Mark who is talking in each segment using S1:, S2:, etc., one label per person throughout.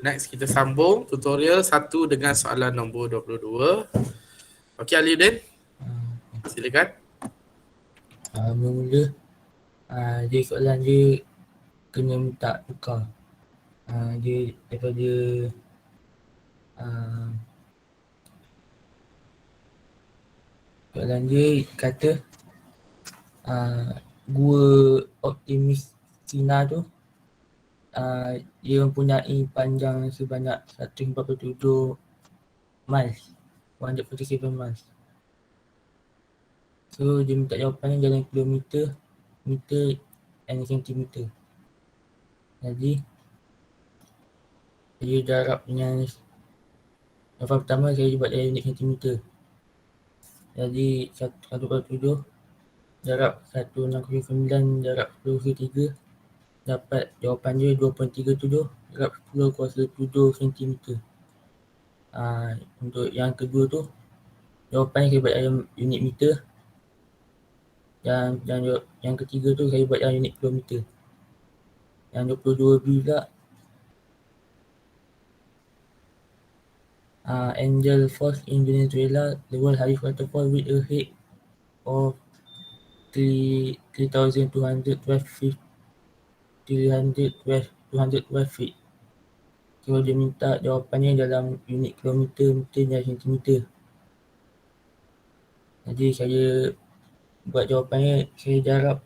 S1: Next kita sambung tutorial 1 dengan soalan nombor 22. Okey Aliuddin, silakan.
S2: Mula dia soalan dia kena minta tukar. Dia daripada soalan dia kata gua Optimus Cina tu dia mempunyai panjang sebanyak 147 miles, 147 miles. So dia minta jawapannya dalam kilometer, meter and sentimeter. Jadi saya darab dengan jawapan pertama saya buat dalam unit sentimeter. Jadi 147 darab 1609 darab 10/3 dapat jawapan dia 2.37 darab 10 kuasa 7 cm. Untuk yang kedua tu jawapan saya buat dalam unit meter. Dan yang ketiga tu saya buat dalam unit kilometer. Yang 22B pula Angel Falls in Venezuela, the world highest waterfall with a height of 3,212 feet. 212 feet. So dia minta jawapannya dalam unit kilometer, meter dan sentimeter. Jadi saya buat jawapannya, saya darab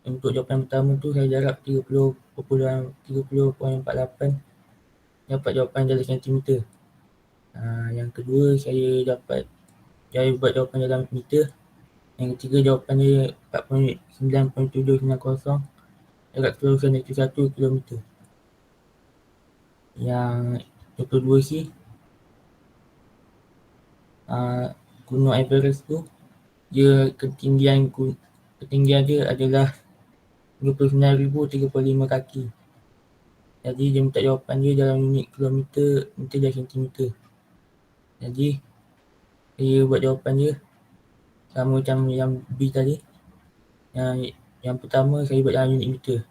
S2: untuk jawapan pertama tu saya darab 30.48 dapat jawapan dalam sentimeter. Yang kedua saya buat jawapan dalam meter. Yang ketiga jawapannya 49.790 darab 10 km. Yang 22 C Gunung Everest tu dia ketinggian dia adalah 29,035 kaki. Jadi dia minta jawapan dia dalam unit kilometer, meter dan sentimeter. Jadi saya buat jawapan dia sama macam yang B tadi. Yang pertama saya buat dalam unit meter.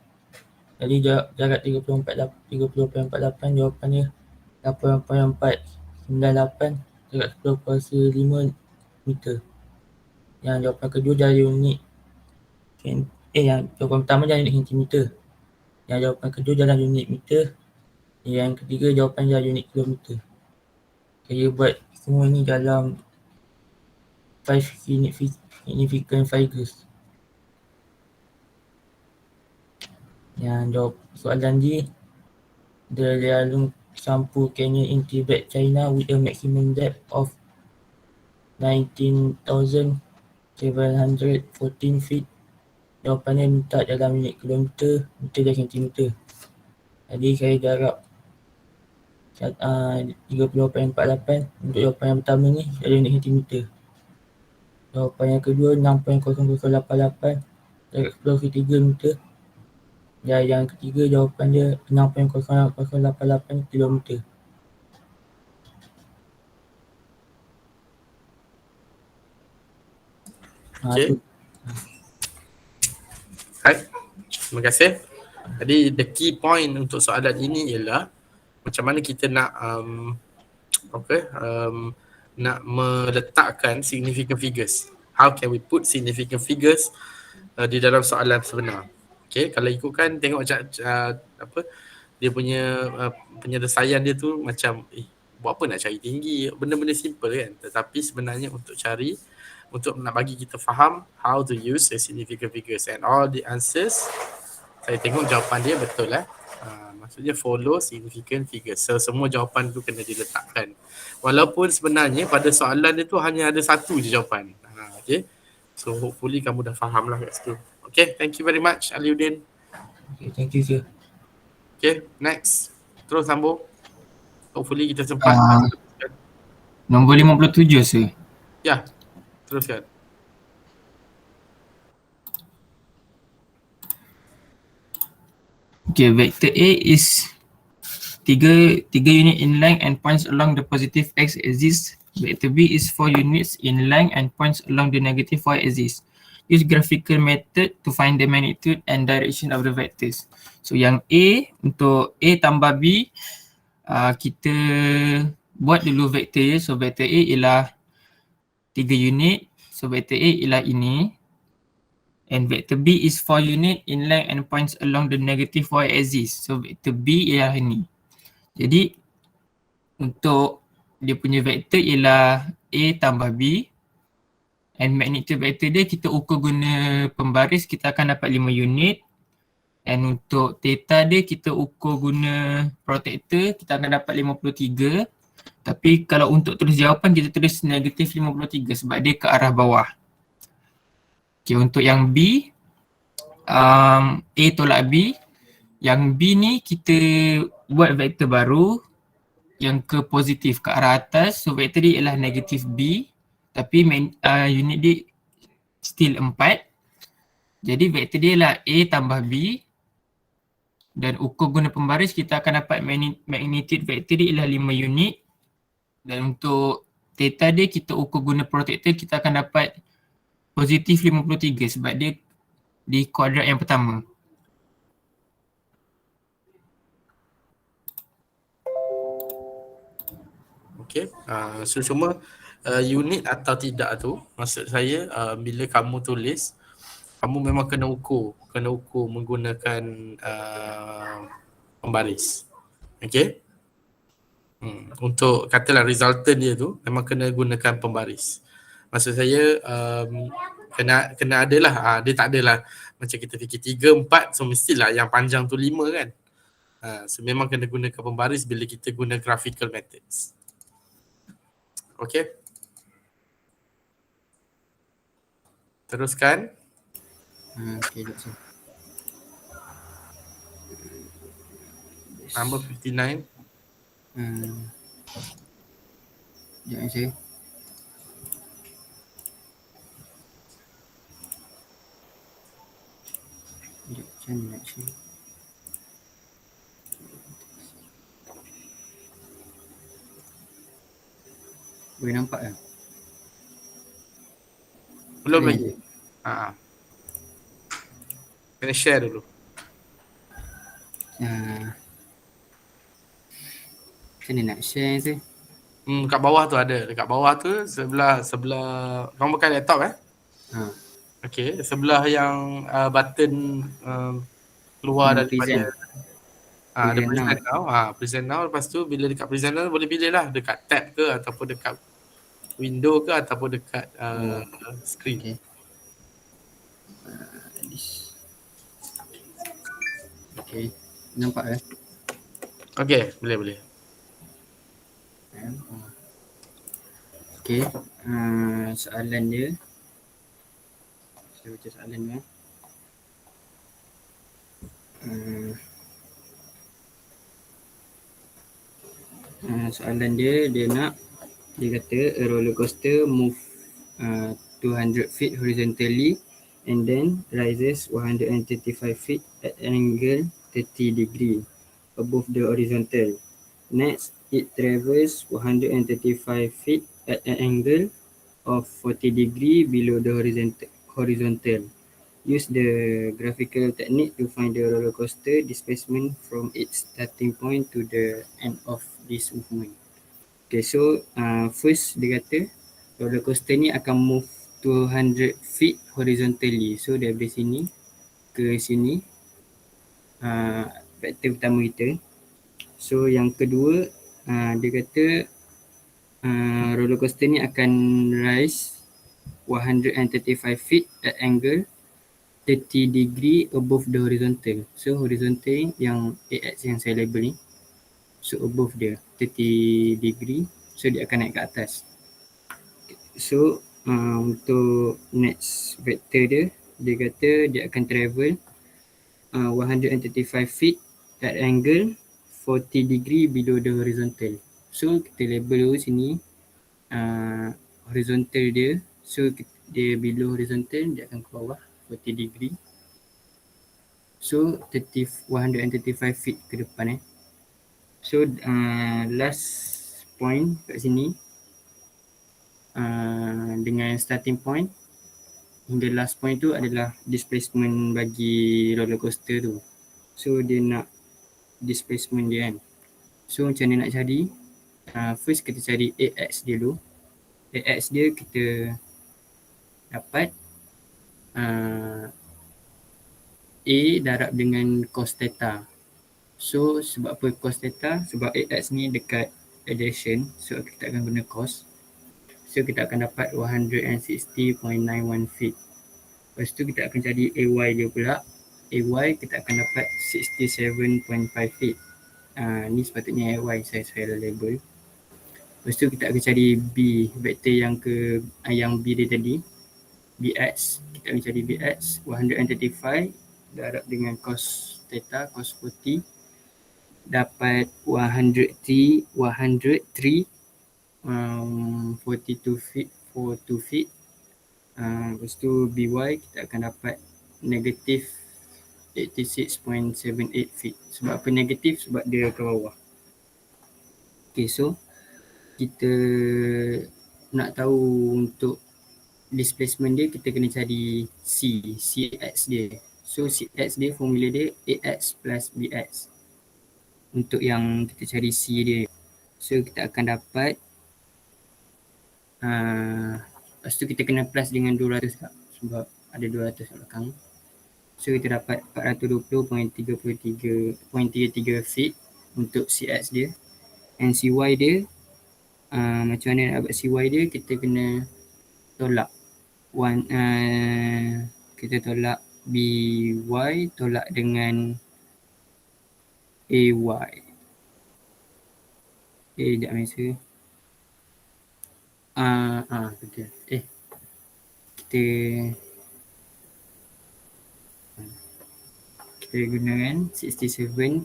S2: Jadi jarak 30.48 jawapannya 8.498 darab 10 kuasa 5 meter. Yang jawapan kedua dalam unit yang jawapan pertama dalam unit sentimeter. Yang jawapan kedua dalam unit meter. Yang ketiga jawapan dalam unit kilometer. Saya buat semua ni dalam 5 significant figures. Yang jawab soalan dia, the Lialong Sanpu Canyon in Tibet, China with a maximum depth of 19,714 feet. Jawapannya minta dalam unit kilometer, meter dan sentimeter. Jadi saya darab 30.48 untuk jawapan yang pertama ni ada unit sentimeter. Jawapan yang kedua 6.0088 darab 10/3 meter. Dan yang ketiga jawapan dia 6.0088 kilometer.
S1: Okay. Baik, terima kasih. Jadi the key point untuk soalan ini ialah macam mana kita nak nak meletakkan significant figures. How can we put significant figures di dalam soalan sebenar? Okay, kalau ikutkan tengok dia punya penyelesaian dia tu macam buat apa nak cari tinggi, benda-benda simple kan. Tetapi sebenarnya untuk nak bagi kita faham how to use a significant figures and all the answers, saya tengok jawapan dia betul maksudnya follow significant figures. So semua jawapan tu kena diletakkan. Walaupun sebenarnya pada soalan dia tu hanya ada satu je jawapan. Okay. So hopefully kamu dah faham lah kat situ. Okay, thank you very much Aliuddin.
S2: Okay, thank you sir.
S1: Okay, next. Terus sambung. Hopefully kita sempat.
S3: Nombor 57 sir.
S1: Ya, teruskan.
S3: Okay, vector A is 3 unit in length and points along the positive x-axis. Vector B is 4 units in length and points along the negative y-axis. Use graphical method to find the magnitude and direction of the vectors. So yang A, untuk A tambah B, kita buat dulu vektor dia. So vektor A ialah 3 unit. So vektor A ialah ini. And vector B is 4 unit in length and points along the negative y-axis. So vector B ialah ini. Jadi untuk dia punya vektor ialah A tambah B. And magnitude vector dia kita ukur guna pembaris, kita akan dapat 5 unit. And untuk theta dia kita ukur guna protector, kita akan dapat 53. Tapi kalau untuk tulis jawapan kita tulis negatif 53 sebab dia ke arah bawah. Okay, untuk yang B, A tolak B. Yang B ni kita buat vektor baru yang ke positif, ke arah atas. So vektor dia ialah negatif B. Tapi unit dia still 4. Jadi vektor dia ialah A tambah B. Dan ukur guna pembaris kita akan dapat magnitude vektor dia ialah 5 unit. Dan untuk theta dia kita ukur guna protector, kita akan dapat positif 53 sebab dia di kuadrat yang pertama.
S1: Okay, so cuma unit atau tidak tu maksud saya bila kamu tulis, kamu memang kena ukur menggunakan pembaris. Okay. Untuk katalah resultant dia tu memang kena gunakan pembaris. Maksud saya kena adalah, dia tak adalah macam kita fikir 3, 4, so mestilah yang panjang tu 5 kan. So memang kena gunakan pembaris bila kita guna graphical methods. Okay. Teruskan.
S4: Okay, doktor.
S1: Number 59.
S4: Sekejap saya. Macam mana nak share? Boleh nampak ke?
S1: Belum
S4: Boleh
S1: lagi. Kena share dulu.
S4: Macam mana nak share tu?
S1: Kat bawah tu ada. Dekat bawah tu sebelah kamu pakai laptop Okay, sebelah yang button keluar daripada ada present now. Present now, lepas tu bila dekat present now boleh pilih lah dekat tab ke ataupun dekat window ke ataupun dekat screen.
S4: Okay. Nampak ke?
S1: Okay, boleh.
S4: Okay, soalan dia. Saya baca soalan dia. Soalan dia kata a roller coaster move 200 feet horizontally and then rises 135 feet at an angle 30 degree above the horizontal. Next, it travels 135 feet at an angle of 40 degree below the horizontal. Use the graphical technique to find the roller coaster displacement from its starting point to the end of this movement. Okay, so first dia kata roller coaster ni akan move 200 feet horizontally. So dari sini ke sini, vektor pertama kita. So yang kedua, dia kata roller coaster ni akan rise 135 feet at angle 30 degree above the horizontal. So horizontal yang AX yang saya label ni, so above dia 30 degree, so dia akan naik ke atas. So untuk next vector dia kata dia akan travel 135 feet at angle 40 degree below the horizontal. So kita label dulu sini horizontal dia. So dia below horizontal, dia akan ke bawah 40 degree. So 135 feet ke depan So last point kat sini dengan starting point hingga last point tu adalah displacement bagi roller coaster tu. So dia nak displacement dia kan. So macam mana nak cari? First kita cari AX dia dulu. AX dia kita dapat A darab dengan cos theta. So sebab apa cos theta? Sebab AX ni dekat adjacent, so kita akan guna cos. So kita akan dapat 160.91 feet. Lepas tu kita akan cari AY dia pula. AY kita akan dapat 67.5 feet. Ni sepatutnya AY saya label. Lepas tu kita akan cari B, vektor yang B dia tadi. BX, kita akan cari BX 135 darab dengan cos theta, cos 40 dapat 103 42 feet. Lepas tu BY kita akan dapat negatif 86.78 feet. Sebab apa negatif? Sebab dia ke bawah. Okay, so kita nak tahu untuk displacement dia, kita kena cari CX dia. So CX dia, formula dia AX plus BX. Untuk yang kita cari C dia. So kita akan dapat lepas tu kita kena plus dengan 200 sebab ada 200 kat belakang. So kita dapat 420.33 feet untuk CX dia. And CY dia, macam mana nak dapat CY dia, kita kena tolak kita tolak BY tolak dengan AY. Sekejap masa. Betul. Kita gunakan 67.5.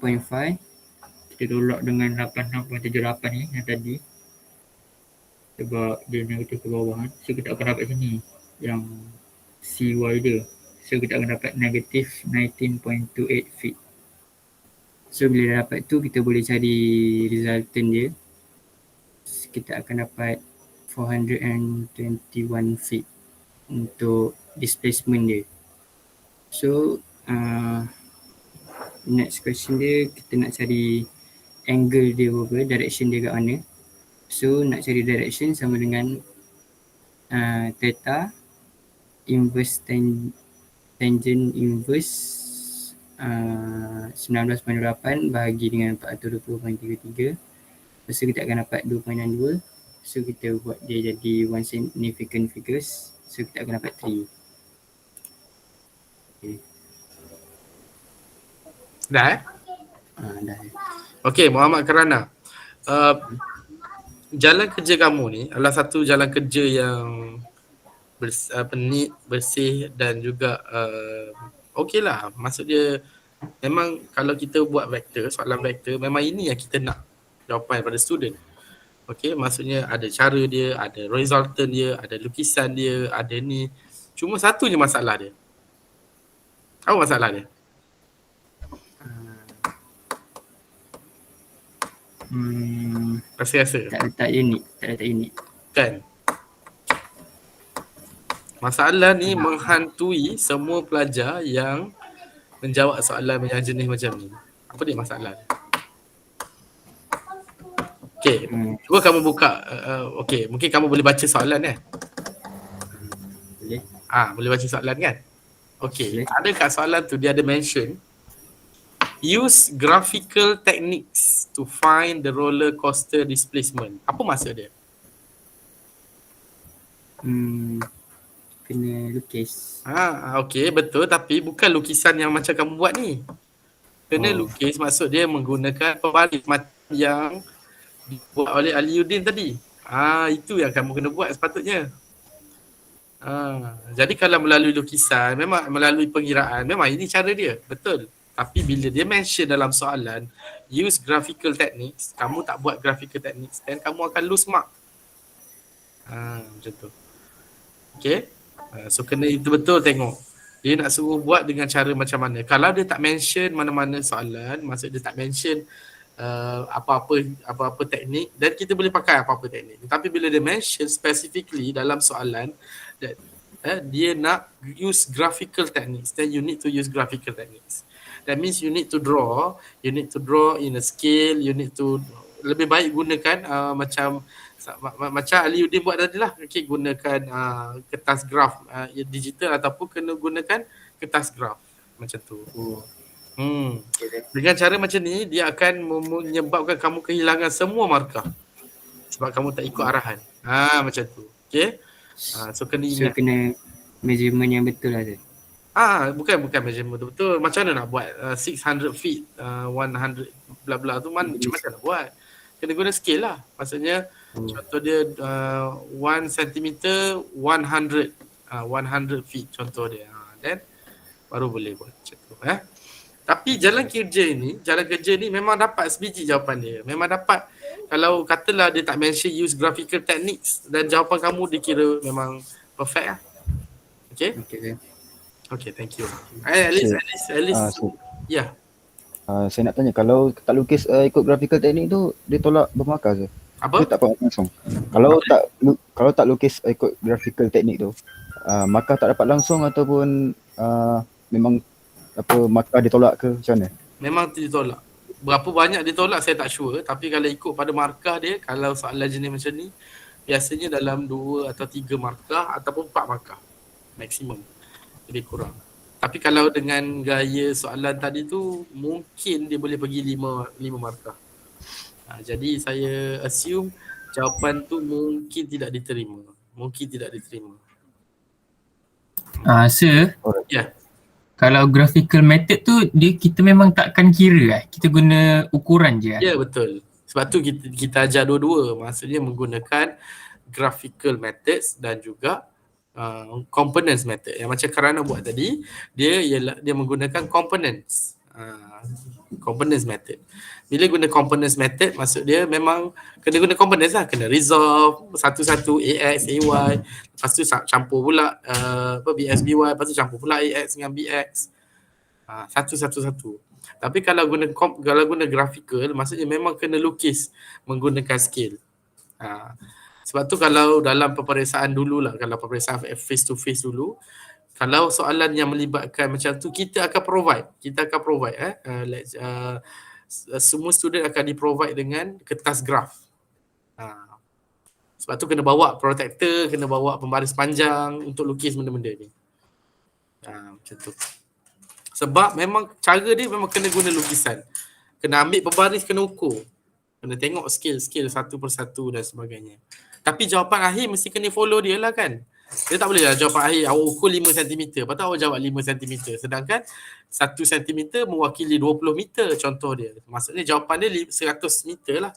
S4: Kita tolak dengan 86.78 ni yang tadi. Sebab dia negatif ke bawah. So kita akan dapat sini yang CY dia. So kita akan dapat negatif 19.28 feet. So bila dah dapat tu, kita boleh cari resultant dia. Kita akan dapat 421 feet untuk displacement dia. So next question dia, kita nak cari angle dia berapa, direction dia kat mana. So nak cari direction sama dengan theta inverse tangent inverse 19.8 bahagi dengan 420.33. Lepas tu kita akan dapat 2.62. So kita buat dia jadi one significant figures. So kita akan dapat 3. Okay.
S1: Dah
S4: Dah.
S1: Okay, Muhammad Kerana. Jalan kerja kamu ni adalah satu jalan kerja yang neat, bersih dan juga okey lah. Maksud dia memang kalau kita buat vektor, soalan vektor, memang ini yang kita nak jawapan daripada student. Okey, maksudnya ada cara dia, ada resultant dia, ada lukisan dia, ada ni. Cuma satu je masalah dia. Tahu masalah dia? Rasa-rasa?
S4: Tak unik.
S1: Kan? Masalah ni menghantui semua pelajar yang menjawab soalan yang jenis macam ni. Apa dia masalah dia? Okay, cuba kamu buka. Okay, mungkin kamu boleh baca soalan
S4: Boleh.
S1: Boleh baca soalan kan? Okay,
S4: Boleh.
S1: ada kat soalan tu dia ada mention use graphical techniques to find the roller coaster displacement. Apa maksud dia?
S4: Kena lukis.
S1: Okay, betul, tapi bukan lukisan yang macam kamu buat ni. Kena lukis, maksud dia menggunakan pembaris macam yang dibuat oleh Aliuddin tadi. Itu yang kamu kena buat sepatutnya. Jadi kalau melalui lukisan, memang melalui pengiraan, memang ini cara dia, betul. Tapi bila dia mention dalam soalan use graphical techniques, kamu tak buat graphical techniques, then kamu akan lose mark. Macam tu. Okay. So kena itu betul tengok. Dia nak suruh buat dengan cara macam mana. Kalau dia tak mention mana-mana soalan, maksud dia tak mention apa-apa teknik, dan kita boleh pakai apa-apa teknik. Tapi bila dia mention specifically dalam soalan that dia nak use graphical techniques, then you need to use graphical techniques. That means you need to draw in a scale, you need to lebih baik gunakan macam Aliuddin buat tadi lah. Okay, gunakan kertas graf digital ataupun kena gunakan kertas graf macam tu. Dengan cara macam ni dia akan menyebabkan kamu kehilangan semua markah sebab kamu tak ikut arahan. Macam tu. Okay. So kena ingat.
S4: So kena measurement yang betul lah tu.
S1: Bukan measurement betul-betul. Macam mana nak buat 600 feet, 100 bla bla tu macam mana nak buat? Kena guna scale lah. Maksudnya contoh dia 1 cm 100 feet contoh dia. Then baru boleh buat macam tu. Tapi jalan kerja ni memang dapat sebiji jawapan dia. Memang dapat. Kalau katalah dia tak mention use graphical techniques dan jawapan kamu dikira memang perfect lah. Okay? Okay, thank you. At least. Ya.
S5: Saya nak tanya, kalau tak lukis ikut graphical teknik tu, dia tolak bermarkah ke?
S1: Apa?
S5: Dia tak dapat langsung. Kalau tak lukis ikut graphical teknik tu, markah tak dapat langsung ataupun memang markah ditolak ke macam mana?
S1: Memang ditolak. Berapa banyak ditolak saya tak sure, tapi kalau ikut pada markah dia, kalau soalan jenis macam ni, biasanya dalam 2 atau 3 markah ataupun 4 markah maksimum. Lebih kurang. Tapi kalau dengan gaya soalan tadi tu, mungkin dia boleh pergi 5 markah. Jadi saya assume jawapan tu mungkin tidak diterima.
S3: Sir,
S1: Ya.
S3: kalau graphical method tu kita memang takkan kira kita guna ukuran je.
S1: Ya, betul. Sebab tu kita ajar dua-dua. Maksudnya menggunakan graphical methods dan juga components method. Yang macam Karana buat tadi, dia menggunakan components. Components method. Bila guna components method, maksud dia memang kena guna components lah. Kena resolve satu-satu AX, AY, lepas tu campur pula BX, BY, lepas tu campur pula AX dengan BX. Satu-satu. Tapi kalau guna graphical, maksudnya memang kena lukis menggunakan scale. Sebab tu kalau dalam peperiksaan dululah, kalau peperiksaan face to face dulu, kalau soalan yang melibatkan macam tu, kita akan provide. Semua student akan di-provide dengan kertas graf. Sebab tu kena bawa protector, kena bawa pembaris panjang untuk lukis benda-benda ni. Macam tu. Sebab memang cara dia memang kena guna lukisan. Kena ambil pembaris, kena ukur. Kena tengok skill satu persatu dan sebagainya. Tapi jawapan akhir mesti kena follow dia lah kan. Dia tak boleh lah jawapan akhir awak ukur 5 cm. Lepas tu awak jawab 5 cm. Sedangkan 1 cm mewakili 20 meter contoh dia. Maksudnya jawapan dia 100 meter lah.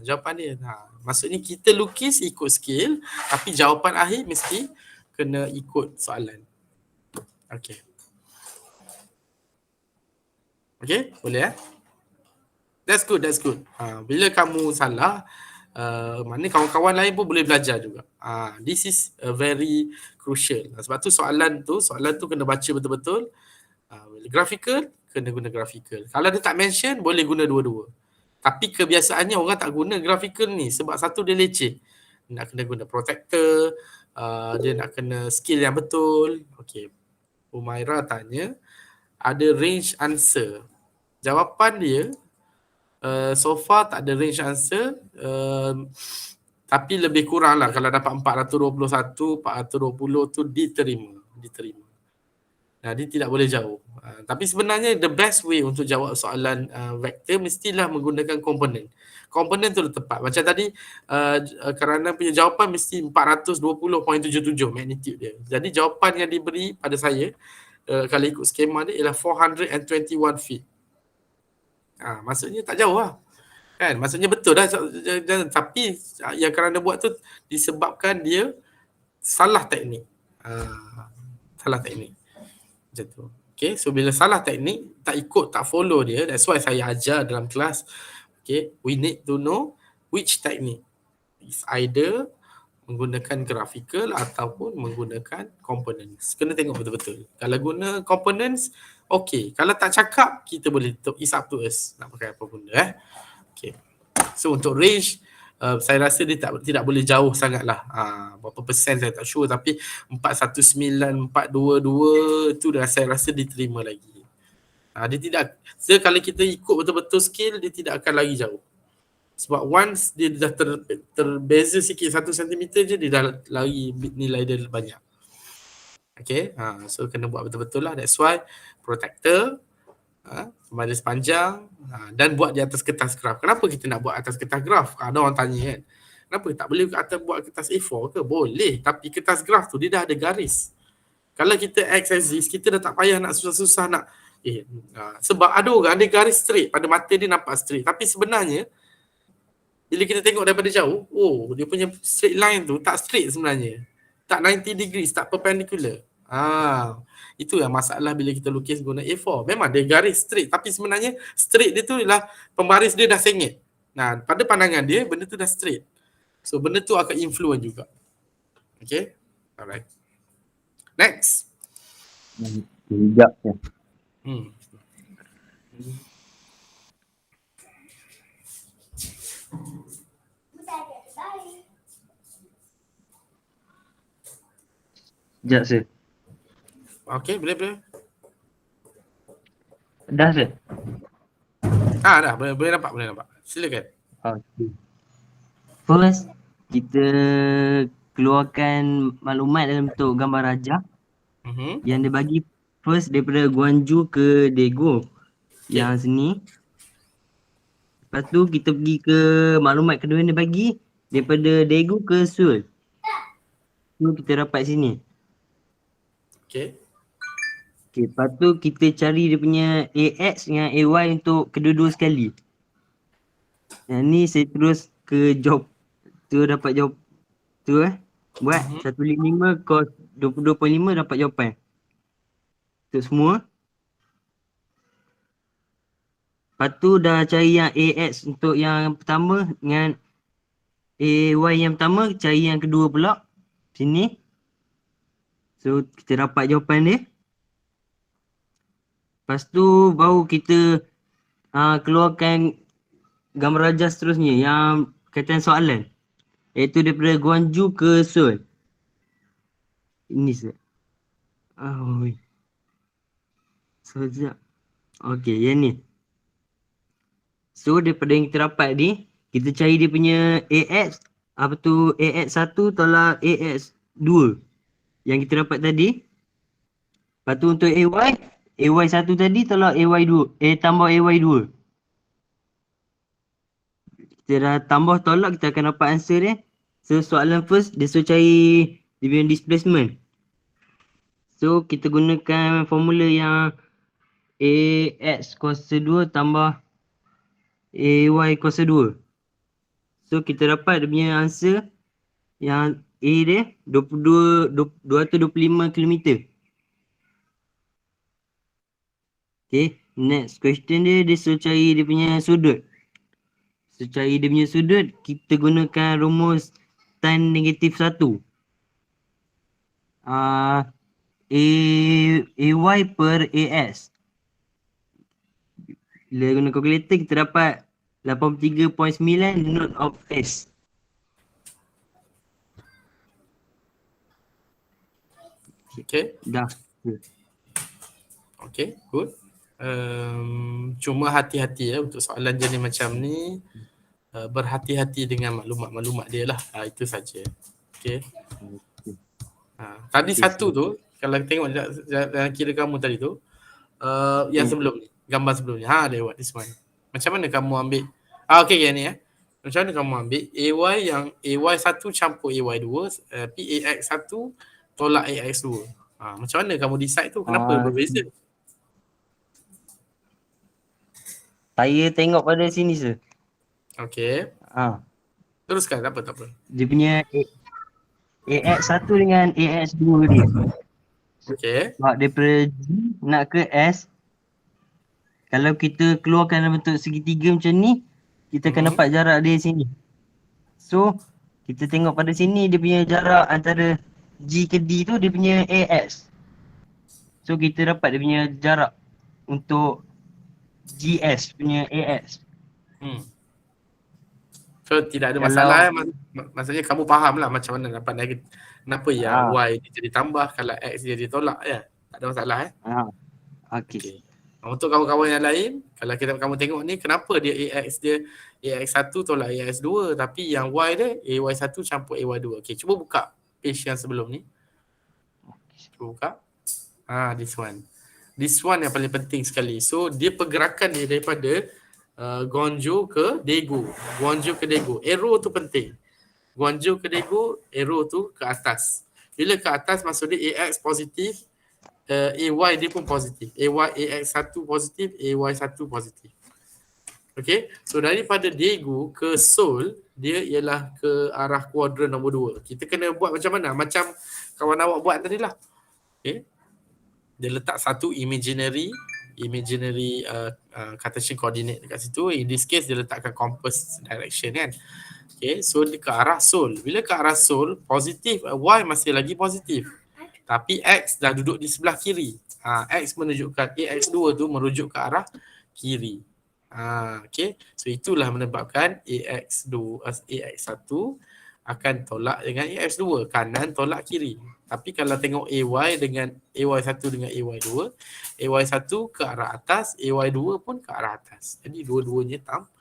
S1: Jawapan dia. Maksudnya kita lukis ikut skill, tapi jawapan akhir mesti kena ikut soalan. Okay, boleh That's good. Bila kamu salah, mana kawan-kawan lain pun boleh belajar juga. This is very crucial. Sebab tu soalan tu kena baca betul-betul. Graphical, kena guna graphical. Kalau dia tak mention, boleh guna dua-dua. Tapi kebiasaannya orang tak guna graphical ni sebab satu dia leceh. Nak kena guna protector, dia nak kena skill yang betul. Okay. Umaira tanya, ada range answer. Jawapan dia, so far tak ada range answer, tapi lebih kurang lah. Kalau dapat 421, 420 tu diterima. Dia tidak boleh jauh. Tapi sebenarnya the best way untuk jawab soalan vektor mestilah menggunakan komponen. Komponen tu tepat. Macam tadi kerana punya jawapan mesti 420.77 magnitude dia. Jadi jawapan yang diberi pada saya kalau ikut skema dia ialah 421 feet. Maksudnya tak jauh lah. Kan? Maksudnya betul dah. Tapi yang kerana buat tu disebabkan dia salah teknik. Salah teknik. Macam tu. Okay, so bila salah teknik, tak ikut, tak follow dia, that's why saya ajar dalam kelas, okay, we need to know which technique. It's either menggunakan graphical ataupun menggunakan components. Kena tengok betul-betul. Kalau guna components, okay. Kalau tak cakap, kita boleh, it's up to us nak pakai apa benda. Okay. So untuk range, saya rasa dia tidak boleh jauh sangat lah. Berapa persen saya tak sure, tapi 419, 422 tu dah saya rasa diterima lagi. Dia tidak, kalau kita ikut betul-betul scale, dia tidak akan lari jauh. Sebab once dia dah terbeza sikit 1 cm je, dia dah lari nilai dia banyak. Okay, so kena buat betul-betul lah. That's why protector, baris panjang, dan buat di atas kertas graf. Kenapa kita nak buat atas kertas graf? Ada orang tanya kan, kenapa tak boleh buat kertas A4 ke? Boleh, tapi kertas graf tu dia dah ada garis. Kalau kita X axis, kita dah tak payah nak susah-susah nak sebab ada orang ada garis straight, pada mata dia nampak straight, tapi sebenarnya bila kita tengok daripada jauh, dia punya straight line tu tak straight sebenarnya. Tak 90 degrees, tak perpendicular. Itu yang masalah bila kita lukis guna A4. Memang dia garis straight, tapi sebenarnya straight dia tu ialah pembaris dia dah sengit. Pada pandangan dia, benda tu dah straight. So benda tu akan influence juga. Okay, alright. Next.
S5: Sekejap je.
S4: Sekejap sir.
S1: Okay, boleh.
S4: Dah sir?
S1: Dah, boleh nampak. Silakan.
S4: Okay. First, kita keluarkan maklumat dalam bentuk gambar rajah yang dia bagi first daripada Guangzhou ke Daegu yang sini. Lepas tu kita pergi ke maklumat kedua yang dia bagi daripada Daegu ke Seoul. Tu kita dapat sini.
S1: Okay,
S4: Lepas tu kita cari dia punya AX dengan AY untuk kedua-dua sekali. Yang ni saya terus ke job. Tu dapat jawab. Tu buat 155 cos 22.5 dapat jawapan. Untuk semua. Lepas tu dah cari yang AX untuk yang pertama dengan AY yang pertama, cari yang kedua pula. Sini. So kita dapat jawapan dia. Lepas tu baru kita keluarkan gambar rajah seterusnya yang kaitan soalan. Iaitu daripada Guangzhou ke Seoul. Ini saya. Sekejap. Okey, yang ni. So daripada yang kita dapat ni, kita cari dia punya AX. Apa tu AX1 tolak AX2 yang kita dapat tadi. Lepas tu untuk AY, AY1 tadi tolak AY2, tambah AY2. Kita dah tambah tolak, kita akan dapat answer dia. So soalan first, dia suruh cari dia punya displacement. So kita gunakan formula yang AX kuasa 2 tambah AY kuasa 2. So kita dapat dia punya answer yang A dia 225 km. Okay, next question dia suruh cari dia punya sudut. So cari dia punya sudut, kita gunakan rumus tan negatif 1. AY per AS. Bila guna kalkulator kita dapat 83.9 node of S.
S1: Okay.
S4: Dah.
S1: Okay, good. Cuma hati-hati untuk soalan jenis macam ni. Berhati-hati dengan maklumat-maklumat dia lah. Itu saja. Okay. Tadi satu tu, kalau tengok dalam kira kamu tadi tu, yang sebelum ni, gambar sebelum ni. Lewat this one. Macam mana kamu ambil? Okay, yang ni Macam mana kamu ambil AY yang AY1 campur AY2, PAX1 tolak AX2. Macam mana kamu decide tu? Kenapa berbeza?
S4: Saya tengok pada sini sir.
S1: Okay. Teruskan, tak apa.
S4: Dia punya AX1 dengan AX2 dia.
S1: Okay.
S4: Sebab daripada G nak ke S, kalau kita keluarkan dalam bentuk segitiga macam ni, kita akan dapat jarak dia sini. So, kita tengok pada sini dia punya jarak antara G ke D tu dia punya AX. So, kita dapat dia punya jarak untuk GS punya AX.
S1: So tidak ada masalah maksudnya kamu faham lah macam mana dapat negatif. Kenapa yang Y dia jadi tambah, kalau X dia ditolak ya. Tak ada masalah
S4: Okay.
S1: Untuk kawan-kawan yang lain, kalau kamu tengok ni, kenapa dia AX1 tolak AX2 tapi yang Y dia AY1 campur AY2. Okay, cuba buka page yang sebelum ni. Cuba buka. This one. This one yang paling penting sekali. So, dia pergerakan ni daripada Guangzhou ke Daegu. Guangzhou ke Daegu. Arrow tu penting. Guangzhou ke Daegu, arrow tu ke atas. Bila ke atas maksud dia AX positif, AY dia pun positif. AX1 positif, AY1 positif. Okay, so daripada Daegu ke Seoul, dia ialah ke arah kuadran nombor 2. Kita kena buat macam mana? Macam kawan awak buat tadi lah. Okay, dia letak satu imaginary Cartesian coordinate dekat situ. In this case, dia letakkan compass direction kan. Okay, so dia ke arah Seoul. Bila ke arah Seoul, positif, Y masih lagi positif. Tapi X dah duduk di sebelah kiri. X menunjukkan AX2 tu merujuk ke arah kiri. Okay. So itulah menyebabkan AX1 akan tolak dengan AX2. Kanan tolak kiri. Tapi kalau tengok AY dengan AY1 dengan AY2, AY1 ke arah atas, AY2 pun ke arah atas. Jadi dua-duanya tambah.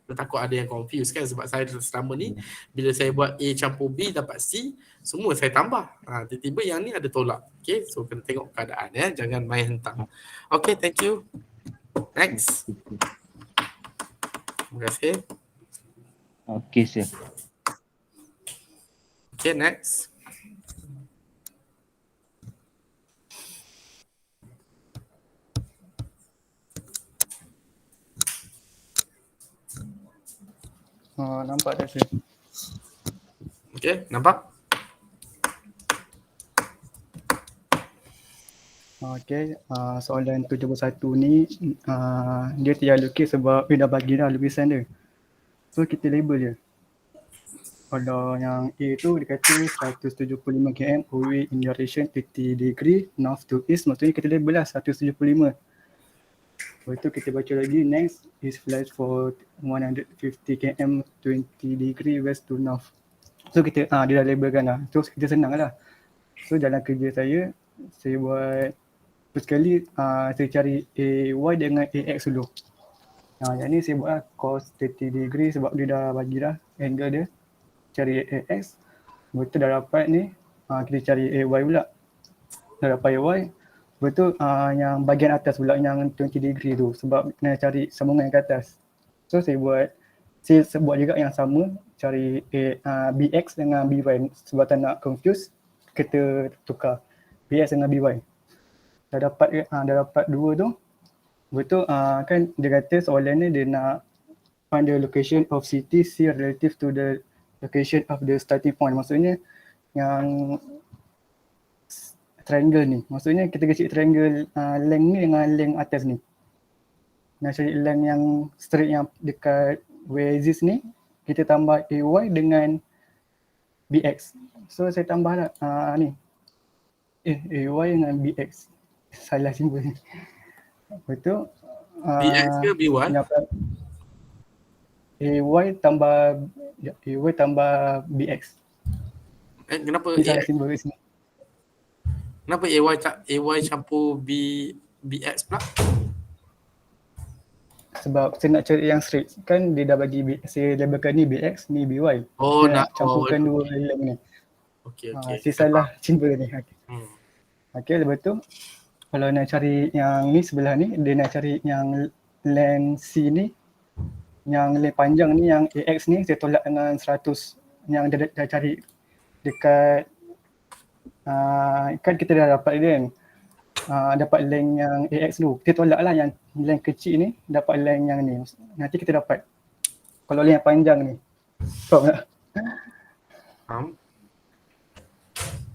S1: Takut ada yang confuse kan, sebab saya selama ni bila saya buat A campur B dapat C, semua saya tambah. Tiba-tiba yang ni ada tolak. Okay, so kena tengok keadaan ya, jangan main hentang. Okay, thank you. Next. Terima kasih.
S5: Okay, sir.
S1: Okay, next.
S6: Nampak tak, sir?
S1: Okay, nampak?
S6: Okay, soalan 71 ni dia tidak lukis sebab dia dah bagi dah lukisan dia. So kita label je. Kalau yang A tu dia kata 175 km away in direction 30 degree north to east, maksudnya kita label lah 175. Lepas tu kita baca lagi, next is flight for 150 km 20 degree west to north. So kita dia dah labelkan lah. Terus kita senang lah. So dalam kerja saya buat sekali saya cari AY dengan AX dulu. Yang ni saya buat lah cos 30 degree sebab dia dah bagi dah angle dia. Cari AX. Betul dah dapat ni. Kita cari AY pula. Dah dapat AY. Betul yang bahagian atas pula yang 20 degree tu sebab kena cari sambungan ke atas. So saya buat juga yang sama, cari BX dengan BY sebab tak nak confuse, kita tukar BX dengan BY. Dah dapat dua tu. Betul kan dia kata soalan ni dia nak find the location of city C relative to the location of the starting point. Maksudnya yang triangle ni. Maksudnya kita kecil triangle length ni dengan length atas ni. Nak cari length yang straight yang dekat y-axis ni, kita tambah AY dengan BX. So saya tambah lah ni. AY dengan BX. Salah simbol ni. Betul.
S1: BX ke BY?
S6: AY tambah BX.
S1: Kenapa
S6: Salah simbol kat sini.
S1: Kenapa AY campur BX pula?
S6: Sebab saya nak cari yang straight. Kan dia dah bagi saya labelkan ni BX, ni BY.
S1: Oh,
S6: saya
S1: nak
S6: campurkan dua length ni.
S1: Okey.
S6: Saya salah simbol ni. Okey, lepas tu kalau nak cari yang ni sebelah ni, dia nak cari yang length C ni, yang length panjang ni, yang AX ni saya tolak dengan 100 yang dia dah cari dekat kan kita dah dapat dia kan, dapat length yang AX dulu, kita tolak lah yang length kecil ni, dapat length yang ni, nanti kita dapat kalau length yang panjang ni. Faham tak?
S1: Faham.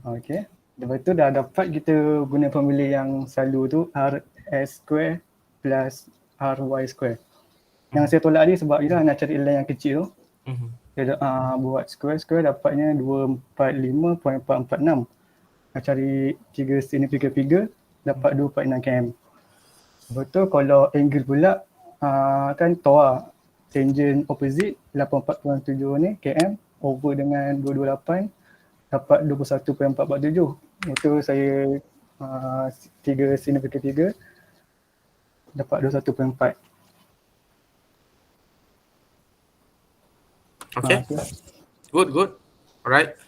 S6: Okay, lepas tu dah dapat, kita guna formula yang selalu tu, RS square plus RY square. Yang saya tolak ni sebab dia nak cari length yang kecil tu. Dia buat square dapatnya 245.446. Nak cari 3 significant figure dapat 246 km. Betul, kalau angle pula kan TOA, tangent opposite 84.7 ni km over dengan 228 dapat 21.447. Itu saya 3 significant figure dapat 21.4.
S1: Okay,
S6: Tu.
S1: good. Alright.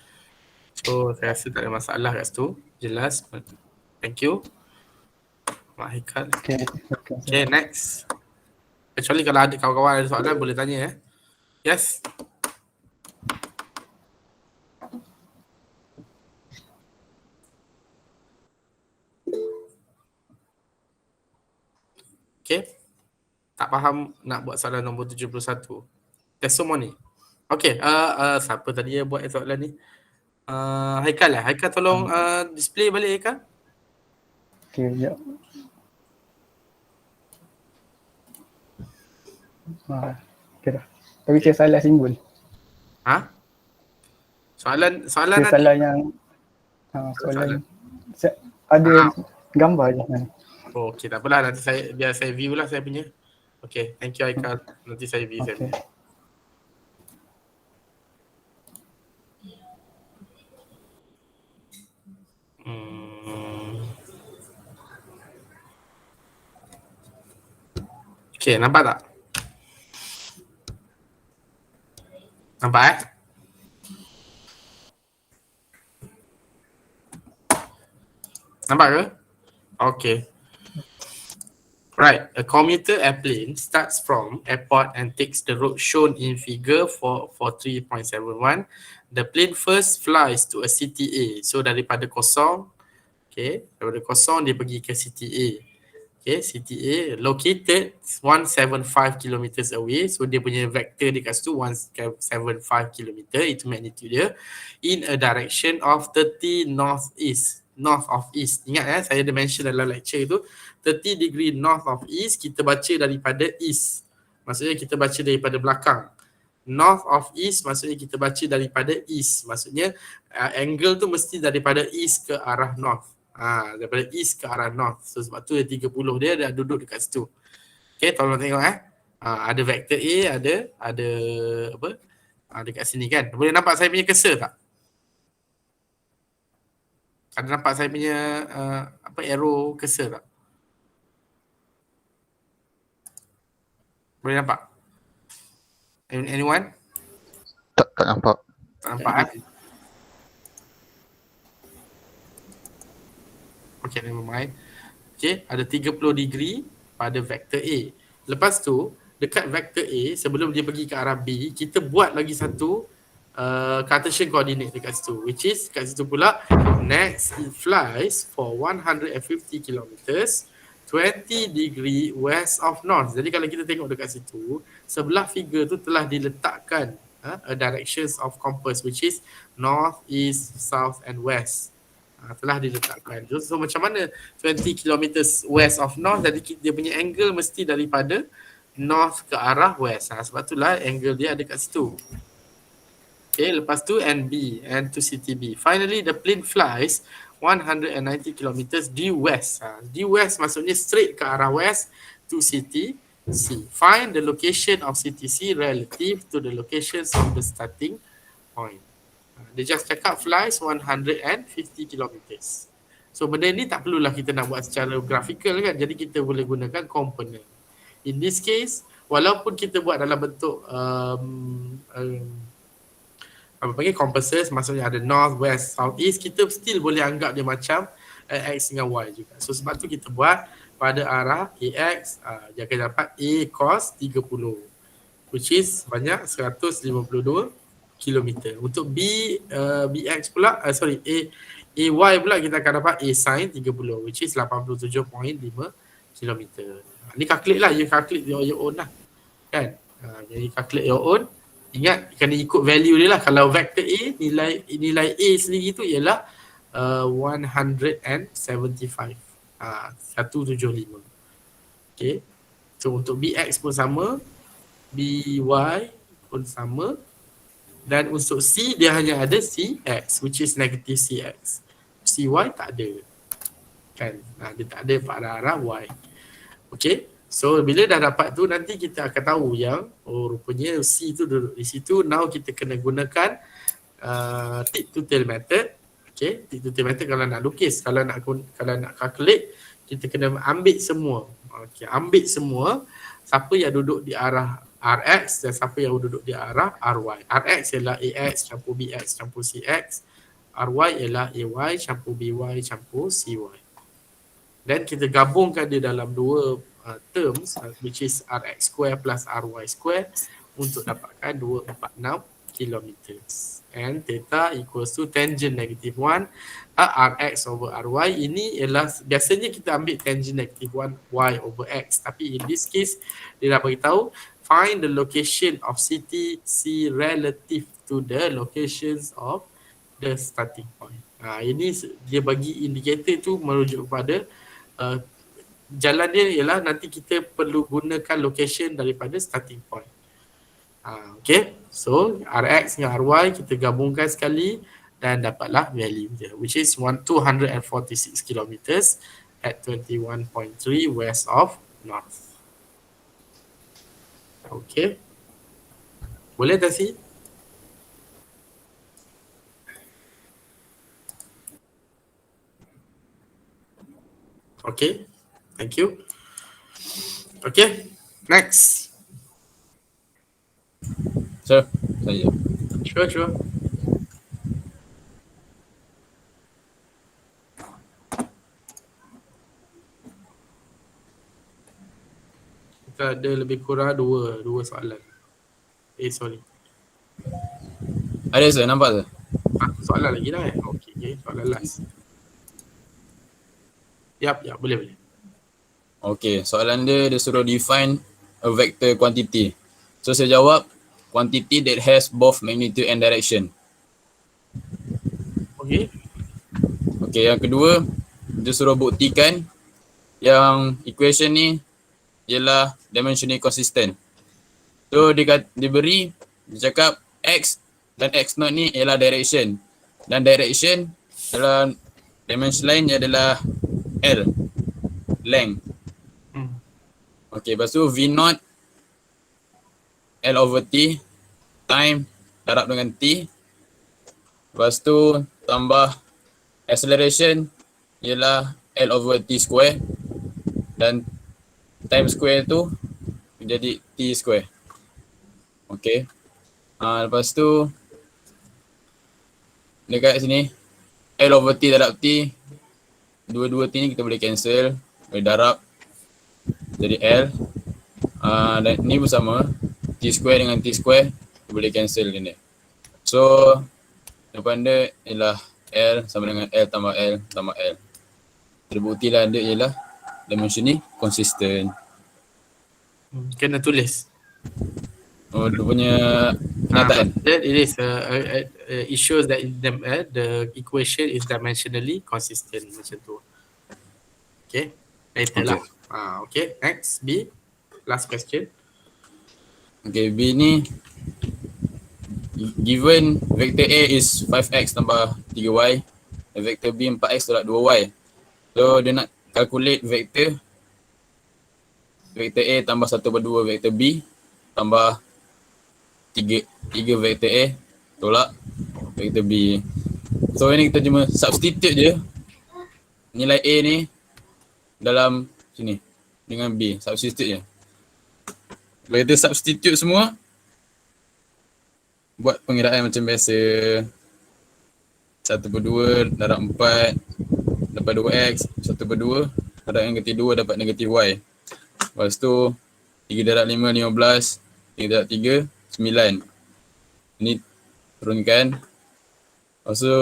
S1: So saya rasa tak ada masalah kat situ. Jelas. Thank you, Mak Haikal. Okay, next. Kecuali kalau ada kawan-kawan ada soalan boleh tanya. Yes. Okay. Tak faham nak buat soalan nombor 71. Testimoni. Okay, siapa tadi yang buat soalan ni? Haikal lah. Haikal tolong display balik Haikal.
S6: Okay, sekejap. Okay dah. Tapi saya salah simbol.
S1: Ha? Soalan
S6: Saya
S1: ada.
S6: salah yang soalan. Ada gambar je.
S1: Oh, okay, tak apalah. Nanti biar saya view lah saya punya. Okay, thank you Haikal. Nanti saya view saya punya. Okay, nampak tak? Nampak Nampak ke? Okay. Right, a commuter airplane starts from airport and takes the route shown in figure 3.71. The plane first flies to a city A. So daripada kosong, daripada kosong dia pergi ke city A. Okay, city A located 175 kilometers away. So dia punya vector dekat situ 175 kilometer, itu magnitude dia, in a direction of 30 northeast. North of east. Ingat saya ada mention dalam lecture itu 30 degree north of east, kita baca daripada east. Maksudnya kita baca daripada belakang. North of east maksudnya kita baca daripada east. Maksudnya angle tu mesti daripada east ke arah north. Daripada east ke arah north. So sebab tu 30 dia dah duduk dekat situ. Okay, tolong tengok ada vector A, ada apa? Dekat sini kan. Boleh nampak saya punya cursor tak? Ada nampak saya punya arrow cursor tak? Boleh nampak? Anyone?
S5: Tak nampak.
S1: Tak nampak Okay, never mind. Okay, ada 30 degree pada vector A. Lepas tu, dekat vector A, sebelum dia pergi ke arah B, kita buat lagi satu Cartesian coordinate dekat situ, which is kat situ pula, next it flies for 150 kilometers 20 degree west of north. Jadi kalau kita tengok dekat situ, sebelah figure tu telah diletakkan a directions of compass, which is north, east, south and west. Telah diletakkan. So macam mana 20 kilometers west of north, jadi dia punya angle mesti daripada north ke arah west. Sebab itulah angle dia ada kat situ. Okay, lepas tu NB, and to city B. Finally, the plane flies 190 kilometers due west. Due west maksudnya straight ke arah west to city C. Find the location of city C relative to the locations of the starting point. Dia just cakap flies 150 kilometers. So benda ni tak perlulah kita nak buat secara graphical kan. Jadi kita boleh gunakan component. In this case, walaupun kita buat dalam bentuk apa panggil compasses, maksudnya ada north, west, south, east, kita still boleh anggap dia macam X dengan Y juga. So sebab tu kita buat pada arah AX, dia akan dapat A cos 30, which is banyak 152 km. Untuk BX pula, AY pula kita akan dapat A sin 30, which is 87.5 km. Ni calculate lah, you calculate your own lah. Kan? Jadi calculate your own. Ingat, kena ikut value dia lah. Kalau vector A, nilai A sendiri tu ialah 175. 175. Okay. So untuk BX pun sama. BY pun sama. Dan untuk C, dia hanya ada CX, which is negative CX. CY tak ada. Kan? Dia tak ada pada arah Y. Okay. So bila dah dapat tu, nanti kita akan tahu yang rupanya C tu duduk di situ. Now kita kena gunakan tip to tail method. Okay, iterative method kalau nak lukis, kalau nak calculate, kita kena ambil semua. Okay, ambil semua siapa yang duduk di arah Rx dan siapa yang duduk di arah Ry. Rx ialah Ax campur Bx campur Cx. Ry ialah Ay campur By campur Cy. Dan kita gabungkan dia dalam dua terms which is Rx square plus Ry square untuk dapatkan 246 kilometers. And theta equals to tangent negative 1 Rx over Ry. Ini ialah, biasanya kita ambil tangent negative 1 Y over X. Tapi in this case, dia dah beritahu find the location of CTC relative to the locations of the starting point. Ini dia bagi indikator tu merujuk kepada jalan dia ialah nanti kita perlu gunakan location daripada starting point. Okay, so Rx dengan Ry kita gabungkan sekali dan dapatlah value dia, which is 246 kilometers at 21.3 west of north. Okay, boleh tak sih? Okay, thank you. Okay, next.
S7: Sir, saya.
S1: Sure. Kita ada lebih kurang dua soalan. Sorry.
S7: Ada sir, nampak sir?
S1: Soalan lagi dah Okay, soalan last. Yap, boleh.
S7: Okay, soalan dia suruh define a vector quantity. So saya jawab, quantity that has both magnitude and direction.
S1: Okay.
S7: Okay, yang kedua, dia suruh buktikan yang equation ni ialah dimensionally consistent. So dia beri, dia cakap X dan X0 ni ialah direction. Dan direction dalam dimension lain adalah L, length. Okay, lepas tu V0 L over T time darab dengan T. Lepas tu tambah acceleration ialah L over T square dan time square tu menjadi T square. Okay. Lepas tu dekat sini L over T darab T, dua-dua T ni kita boleh cancel, boleh darab jadi L. Dan ni bersama T square dengan T square boleh cancel ni. So depan dia ialah L sama dengan L tambah L tambah L. Terbuktilah dia ialah dimension ni consistent.
S1: Kena tulis.
S7: Oh, dia punya kenyataan.
S1: It is it shows that the equation is dimensionally consistent macam tu. Okay, later lah. Okay, next B, last question.
S7: Okay, B ni given vector A is 5x tambah 3y dan vector B 4x tolak 2y. So dia nak calculate vector A tambah 1/2 vector B tambah 3 vector A tolak vector B. So ini kita cuma substitute je nilai A ni dalam sini dengan B, substitute je. Kalau kita substitute semua, buat pengiraan macam biasa, 1/2 darab 4 dapat 2x, 1/2 darab negatif 2 dapat negatif y. Lepas tu 3 darab 5, 15, 3 darab 3, 9. Ini turunkan. Lepas tu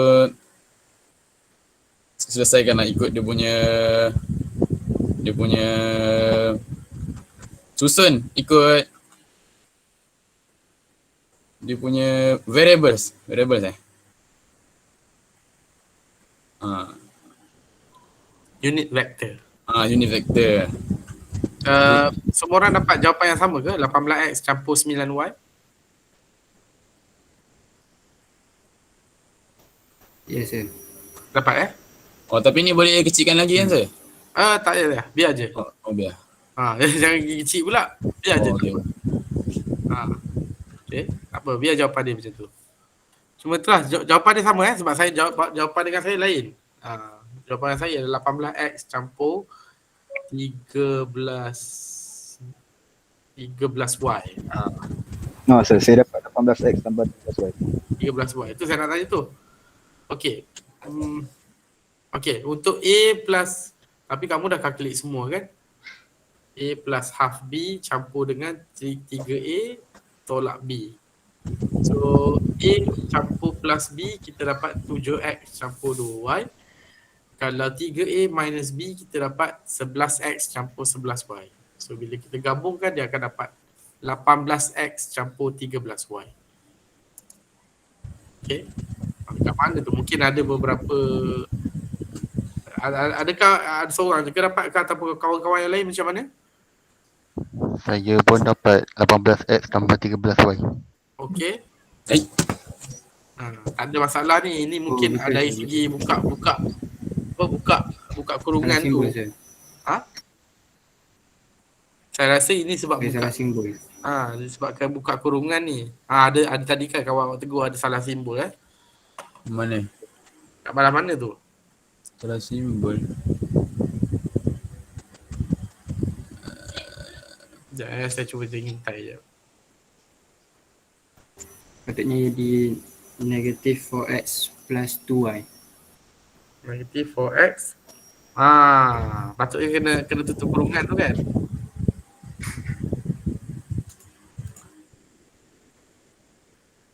S7: selesaikan nak ikut dia punya susun, ikut dia punya variables
S1: Unit vector.
S7: Unit vector.
S1: Semua orang dapat jawapan yang sama ke? 18x campur 9y?
S4: Yes, sir.
S1: Dapat
S7: Oh, tapi ni boleh kecilkan lagi kan sir?
S1: Tak payah, biar je.
S7: Oh biar.
S1: Jangan gigi kecil pula. Biar je.
S7: Okay.
S1: Okay, tak apa, biar jawapan dia macam tu. Cuma itulah jawapan dia sama sebab saya jawapan dengan saya lain. Jawapan saya adalah 18x campur 13y.
S5: No, saya dapat 18x tambah 13y.
S1: 13y. Itu saya nak tanya tu. Okey. Okey, untuk A plus, tapi kamu dah calculate semua kan? A plus half B campur dengan 3A tolak B. So A campur plus B kita dapat 7X campur 2Y. Kalau 3A minus B kita dapat 11X campur 11Y. So bila kita gabungkan dia akan dapat 18X campur 13Y. Okay. Kat mana tu? Mungkin ada beberapa, adakah ada seorang je ke dapat ke ataupun kawan-kawan yang lain macam mana?
S8: Saya pun dapat 18x tambah 13y.
S1: Okey. Tak ada masalah ni. Ini mungkin dari segi buka kurungan tu.
S4: Simbol saya.
S1: Saya rasa ini sebab
S4: Saya
S1: buka.
S4: salah simbol.
S1: Disebabkan buka kurungan ni. Ada tadi kan kawan awak tegur ada salah simbol
S7: Mana?
S1: Kat balas mana tu?
S7: Salah simbol.
S1: Sekejap saya cuba tengok je.
S4: Patutnya jadi negative 4x plus 2y.
S1: Negatif 4x. Patutnya kena tutup kurungan tu kan.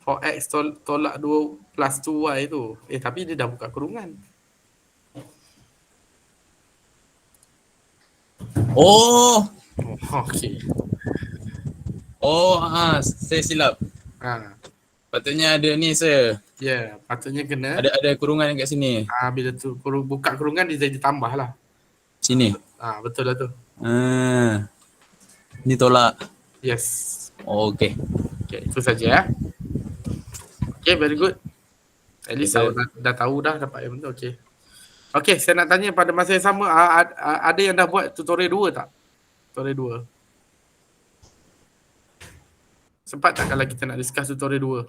S1: x tolak 2 plus 2y tu. Tapi dia dah buka kurungan.
S7: Oh,
S1: Okey.
S7: saya silap. Patutnya ada ni sir.
S1: Ya, patutnya kena.
S7: Ada kurungan kat sini.
S1: Bila tu buka kurungan dia jadi tambah lah.
S7: Sini.
S1: Betul lah tu.
S7: Ni tolak.
S1: Yes.
S7: Oh, okey.
S1: Okay, itu saja Okay, very good. At least
S7: Okay,
S1: dah tahu dah dapat yang betul. Okay. Okay, saya nak tanya pada masa yang sama, ada yang dah buat tutorial 2 tak? Tutorial 2. Sempat tak kalau kita nak discuss tutorial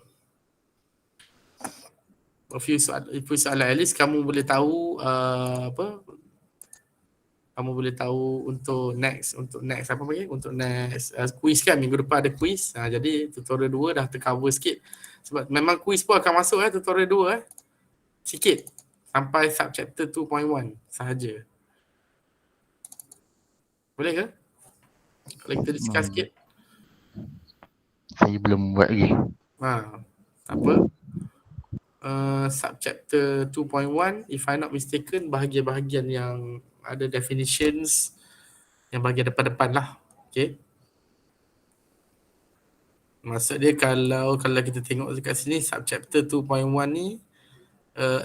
S1: 2? A few soalan. At least kamu boleh tahu kamu boleh tahu untuk next apa panggil? Untuk next quiz kan, minggu depan ada quiz. Jadi tutorial 2 dah tercover sikit. Sebab memang quiz pun akan masuk tutorial 2 sikit sampai subchapter 2.1 sahaja. Boleh ke? Kalau kita discuss sikit.
S8: Saya belum buat lagi.
S1: Tak apa. Subchapter 2.1 if I'm not mistaken bahagian-bahagian yang ada definitions yang bahagian depan-depan lah. Okay. Maksud dia kalau kita tengok dekat sini subchapter 2.1 ni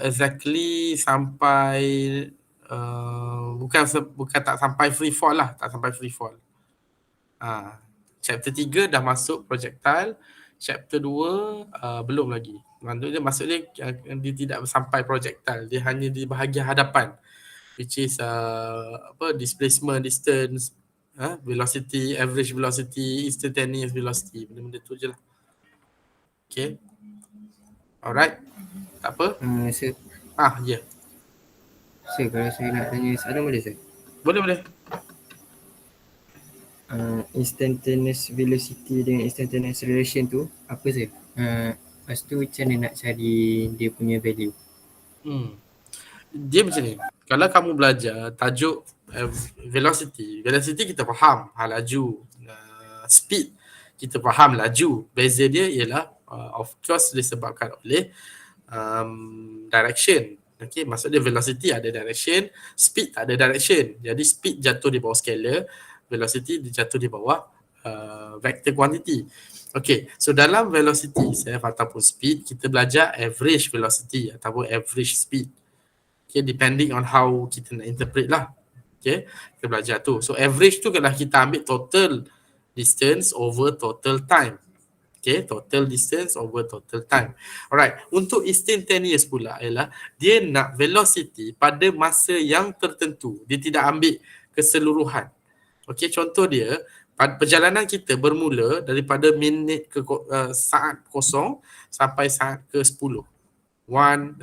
S1: exactly sampai bukan tak sampai free fall lah, tak sampai free fall. Chapter 3 dah masuk projectile, chapter 2 belum lagi. Maksud dia dia tidak sampai projectile, dia hanya di bahagian hadapan which is displacement, distance, velocity, average velocity, instantaneous velocity, benda-benda tu je lah. Okay. Alright. Tak apa.
S4: Sir,
S1: Ya.
S4: sir, kalau saya nak tanya soalan boleh sir?
S1: Boleh.
S4: Instantaneous velocity dengan instantaneous relation tu apa sir? Lepas tu macam mana nak cari dia punya value?
S1: Dia macam ni. Kalau kamu belajar tajuk velocity kita faham laju, speed kita faham laju. Beza dia ialah of course disebabkan oleh direction. Okay, maksud dia velocity ada direction, speed tak ada direction. Jadi speed jatuh di bawah scalar, velocity jatuh di bawah vector quantity. Okay, so dalam velocity ataupun speed kita belajar average velocity ataupun average speed. Okay, depending on how kita nak interpret lah. Okay, kita belajar tu. So average tu kalau kita ambil total distance over total time. Okay, total distance over total time. Alright, untuk instantaneous pula ialah dia nak velocity pada masa yang tertentu. Dia tidak ambil keseluruhan. Okay, contoh dia Perjalanan kita bermula daripada minit ke saat kosong sampai saat ke 10. 0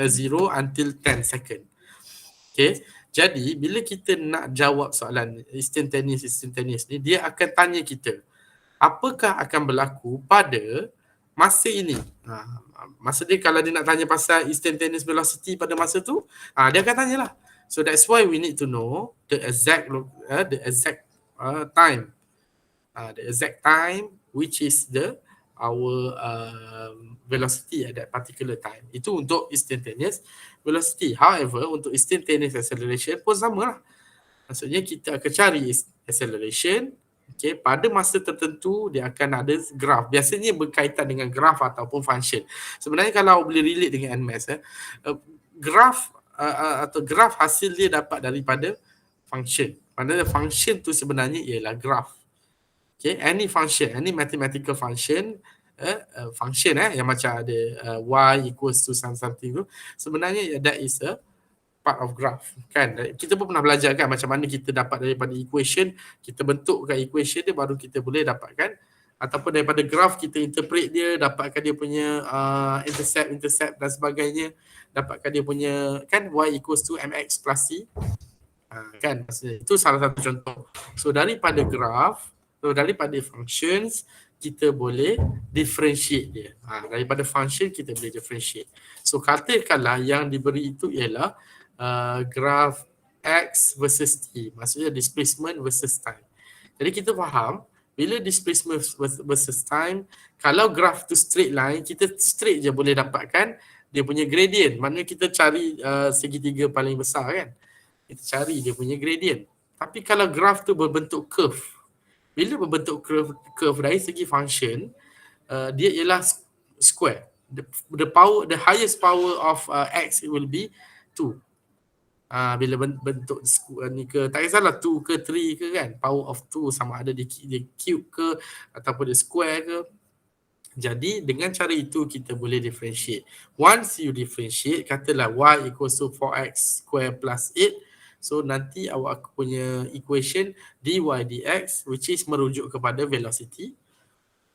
S1: until 10 second. Okay. Jadi bila kita nak jawab soalan instantaneous ni, dia akan tanya kita, apakah akan berlaku pada masa ini? Masa dia, kalau dia nak tanya pasal instantaneous velocity pada masa tu, dia akan tanyalah. So that's why we need to know the exact time. The exact time which is our velocity at that particular time. Itu untuk instantaneous velocity. However, untuk instantaneous acceleration pun sama lah. Maksudnya kita akan cari acceleration, okay, pada masa tertentu dia akan ada graf. Biasanya berkaitan dengan graf ataupun function. Sebenarnya kalau boleh relate dengan NMATS, graf atau graf hasil dia dapat daripada function. Padahal function tu sebenarnya ialah graf. Okay, any function, any mathematical function, function yang macam ada y equals to something tu, sebenarnya that is a part of graph, kan? Kita pun pernah belajar kan macam mana kita dapat daripada equation, kita bentukkan equation dia baru kita boleh dapatkan, ataupun daripada graph kita interpret dia, dapatkan dia punya intercept dan sebagainya, dapatkan dia punya kan y equals to mx plus c, kan? Itu salah satu contoh. So daripada graph, daripada functions kita boleh differentiate dia. Daripada function kita boleh differentiate. So katakanlah yang diberi itu ialah graph x versus t, maksudnya displacement versus time. Jadi kita faham bila displacement versus time, kalau graph tu straight line, kita straight je boleh dapatkan dia punya gradient. Maknanya kita cari segitiga paling besar kan, kita cari dia punya gradient. Tapi kalau graph tu berbentuk curve, bila berbentuk curve dari segi function, dia ialah square. The highest power of x will be 2. Bila bentuk ni ke, tak kisahlah 2 ke 3 ke kan, power of 2 sama ada dia cube ke ataupun dia square ke. Jadi dengan cara itu kita boleh differentiate. Once you differentiate, katalah y equals to 4x square plus 8, so nanti awak punya equation dy dx which is merujuk kepada velocity.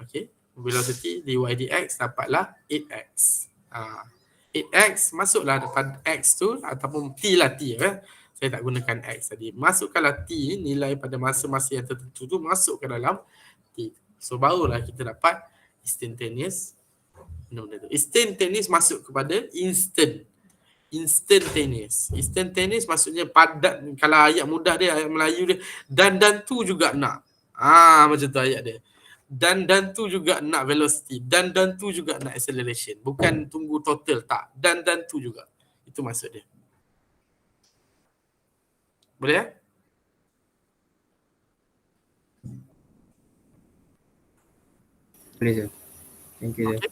S1: Okay, velocity dy dx dapatlah 8x. 8x masuklah depan x tu ataupun t lah, t saya tak gunakan x tadi. Masukkanlah t, nilai pada masa-masa yang tertentu tu masuk ke dalam t. So barulah kita dapat instantaneous. Instantaneous masuk kepada instantaneous maksudnya padat. Kalau ayat mudah dia, ayat Melayu dia, dan tu juga nak. Macam tu ayat dia. Dan tu juga nak velocity, dan tu juga nak acceleration. Bukan tunggu total, tak. Dan tu juga. Itu maksud dia. Boleh ya?
S4: Boleh sir. Thank you sir.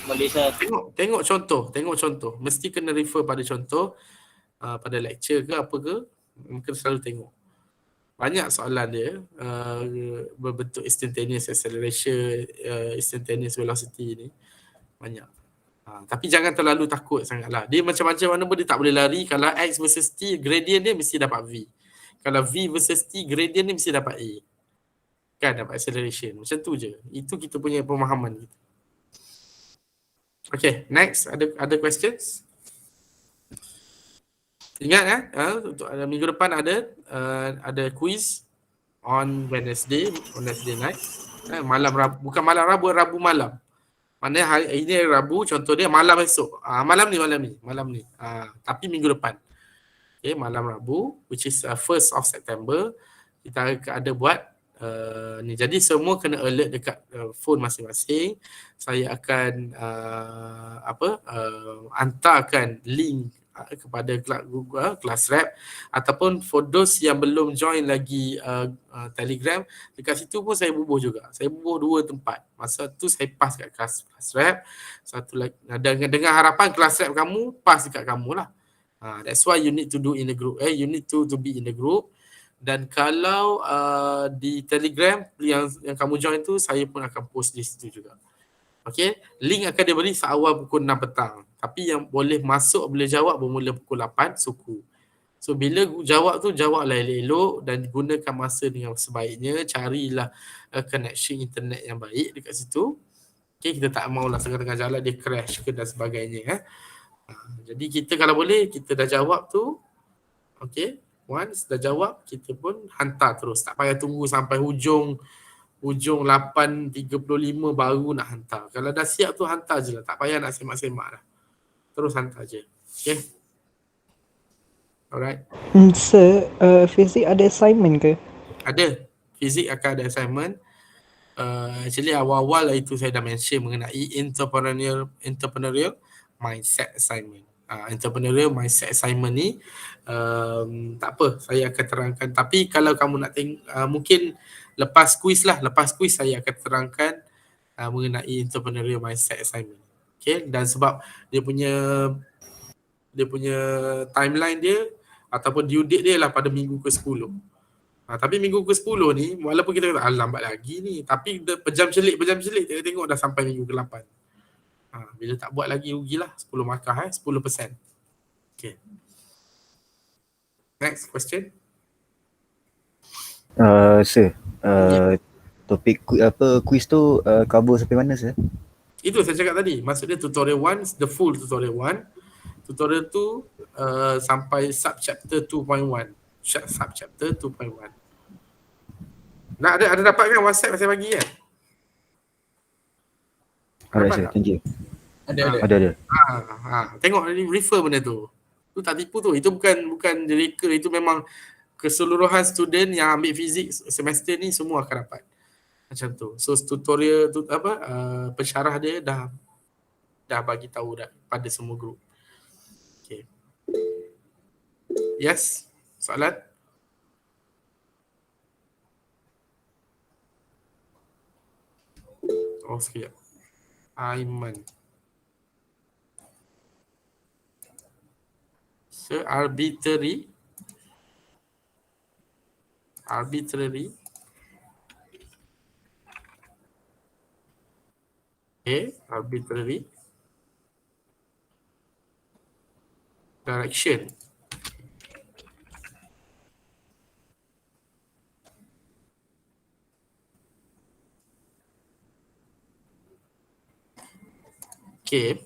S2: Boleh saya.
S1: Tengok contoh. Mesti kena refer pada contoh, pada lecture ke apa ke, mungkin selalu tengok. Banyak soalan dia berbentuk instantaneous acceleration, instantaneous velocity ni. Banyak. Tapi jangan terlalu takut sangatlah. Dia macam-macam mana pun dia tak boleh lari. Kalau x versus t, gradient dia mesti dapat v. Kalau v versus t, gradient dia mesti dapat a. Kan, dapat acceleration. Macam tu je. Itu kita punya pemahaman kita. Okay, next. Ada questions? Ingat untuk minggu depan ada quiz on Wednesday night. Malam Rabu, bukan malam Rabu, Rabu malam. Maknanya hari ini Rabu, contoh dia malam esok. Malam ni. Tapi minggu depan. Okay, malam Rabu, which is 1st of September, kita ada buat ni. Jadi semua kena alert dekat phone masing-masing. Saya akan hantarkan link kepada Google Classrap, ataupun for those yang belum join lagi Telegram, dekat situ pun saya bubuh juga. Saya bubuh 2 tempat. Masa tu saya pass kat Classrap, satu lagi dengan harapan Classrap kamu pass dekat kamu lah. That's why you need to do in the group. You need to be in the group. Dan kalau di Telegram yang kamu join tu, saya pun akan post di situ juga. Okay, link akan diberi seawal pukul 6 petang. Tapi yang boleh masuk, boleh jawab bermula pukul 8 suku. So bila jawab tu, jawablah elok-elok dan gunakan masa dengan sebaiknya. Carilah connection internet yang baik dekat situ. Okay, kita tak maulah tengah-tengah jalan dia crash ke dan sebagainya. Jadi kita kalau boleh, kita dah jawab tu, okay, once dah jawab, kita pun hantar terus. Tak payah tunggu sampai hujung 8.35 baru nak hantar. Kalau dah siap tu hantar je lah. Tak payah nak semak-semak dah. Terus hantar je. Okay. Alright.
S9: Sir, fizik ada assignment ke?
S1: Ada. Fizik akan ada assignment. Actually awal-awal lah itu saya dah mention mengenai entrepreneurial mindset assignment. Entrepreneurial mindset assignment ni tak apa, saya akan terangkan. Tapi kalau kamu nak tengok, mungkin lepas quiz saya akan terangkan mengenai entrepreneurial mindset assignment. Okay, dan sebab dia punya timeline dia ataupun due date dia lah pada minggu ke-10. Tapi minggu ke-10 ni, walaupun kita kata lambat lagi ni, tapi pejam-celik tengok dah sampai minggu ke-8. Bila tak buat lagi rugilah 10 markah 10%. Okay. Next question.
S5: Sir, topik quiz tu cover sampai mana sir?
S1: Itu saya cakap tadi. Maksudnya tutorial 1, the full tutorial 1. Tutorial 2 sampai subchapter 2.1. Subchapter 2.1. Nak ada dapat kan WhatsApp saya bagi kan?
S5: Alright sir, thank you. Ada.
S1: Tengok refer benda tu. Tu tak tipu tu. Itu bukan direka, itu memang keseluruhan student yang ambil fizik semester ni semua akan dapat. Macam tu. So tutorial tu pensyarah dia dah bagi tahu dah pada semua grup. Okay. Yes, soalan? Oh, sekejap. Aiman. So, arbitrary. Okay, arbitrary. Direction. Okay.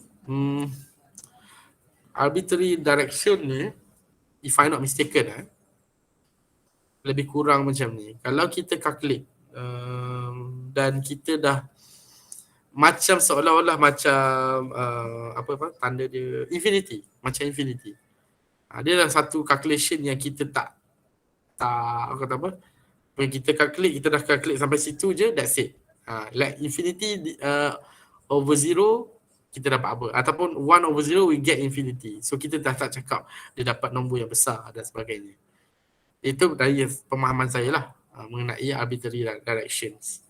S1: Arbitrary direction ni, if I'm not mistaken, lebih kurang macam ni. Kalau kita calculate dan kita dah macam seolah-olah macam tanda dia infinity, macam infinity. Dia adalah satu calculation yang kita tak kata apa? When kita dah calculate sampai situ je, that's it. Like infinity over 0 kita dapat apa? Ataupun 1/0 we get infinity. So kita dah tak cakap dia dapat nombor yang besar dan sebagainya. Itu dari pemahaman saya lah mengenai arbitrary directions.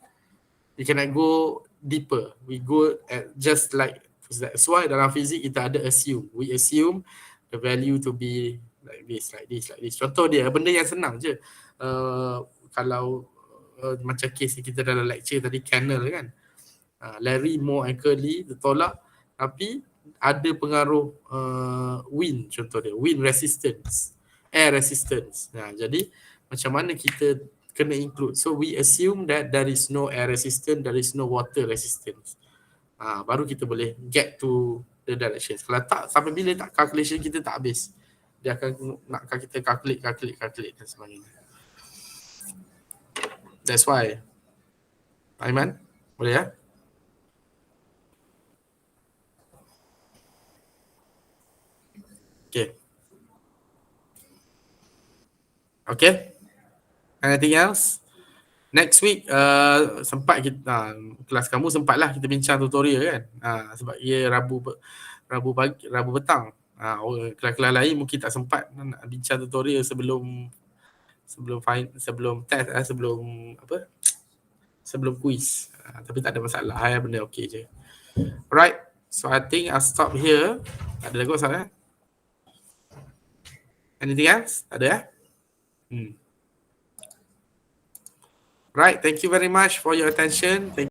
S1: We cannot go deeper. We go at just like, that's why dalam fizik kita ada assume. We assume the value to be like this. Contoh dia, benda yang senang je. Kalau macam case kita dalam lecture tadi, Kennel kan. Larry, Moore and Curly tertolak, tapi ada pengaruh wind, contoh dia, wind resistance, air resistance. Jadi macam mana kita kena include. So we assume that there is no air resistance, there is no water resistance. Baru kita boleh get to the directions. Kalau tak, sampai bila tak, calculation kita tak habis. Dia akan nakkan kita calculate dan sebagainya. That's why. Aiman, boleh ya? Okay. Anything else? Next week sempat kita kelas kamu sempatlah kita bincang tutorial kan. Sebab ia Rabu petang. Kelas-kelas lain mungkin tak sempat nak bincang tutorial sebelum test, sebelum quiz. Tapi tak ada masalah, benda okey je. Alright. So I think I'll stop here. Ada lagi soalan? Anything else? Ada ya? Right, thank you very much for your attention. Thank